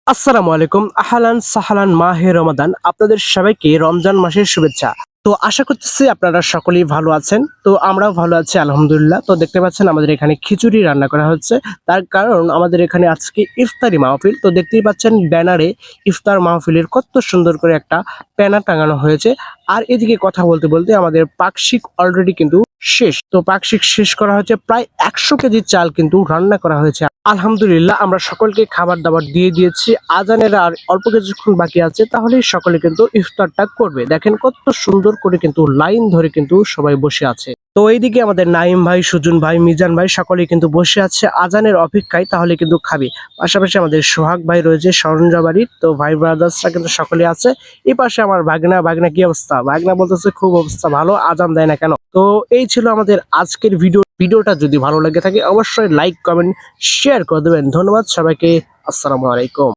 আসসালামু আলাইকুম, আহলান সাহলান, মাহে রমাদান। আপনাদের সবাইকে রমজান মাসের শুভেচ্ছা। তো আশা করতেছি আপনারা সকলেই ভালো আছেন। তো আমরাও ভালো আছি আলহামদুলিল্লাহ। তো দেখতে পাচ্ছেন আমাদের এখানে খিচুড়ি রান্না করা হচ্ছে। তার কারণ আমাদের এখানে আজকে ইফতারি মাহফিল। তো দেখতেই পাচ্ছেন ব্যানারে ইফতার মাহফিলের কত সুন্দর করে একটা ব্যানার টাঙানো হয়েছে। আর এদিকে কথা বলতে বলতে আমাদের পাকশিক অলরেডি কিন্তু শেষ। তো পাকশিক শেষ করা হয়েছে, প্রায় ১০০ কেজি চাল কিন্তু রান্না করা হয়েছে। আলহামদুলিল্লাহ আমরা সকলকে খাবার দাবার দিয়ে দিয়েছি। আজানের আর অল্প কিছুক্ষণ বাকি আছে, তাহলেই সকলে কিন্তু ইফতারটা করবে। দেখেন কত সুন্দর করে কিন্তু লাইন ধরে কিন্তু সবাই বসে আছে। তো এইদিকে আমাদের নাইম ভাই, সুজন ভাই, মিজান ভাই সকলেই কিন্তু বসে আছে আজানের অপেক্ষায়, তাহলে কিন্তু খাবে। পাশাপাশি আমাদের সোহাগ ভাই রয়েছে সরঞ্জাবাড়ির। তো ভাই ব্রাদার্সরা কিন্তু সকলে আছে। এই পাশে আমার ভাগনা কি অবস্থা? ভাগনা বলতেছে খুব অবস্থা ভালো, আজান দেয় না কেন? তো এই ছিল আমাদের আজকের ভিডিওটা যদি ভালো লেগে থাকে অবশ্যই লাইক কমেন্ট শেয়ার করে দেবেন। ধন্যবাদ সবাইকে। আসসালামু আলাইকুম।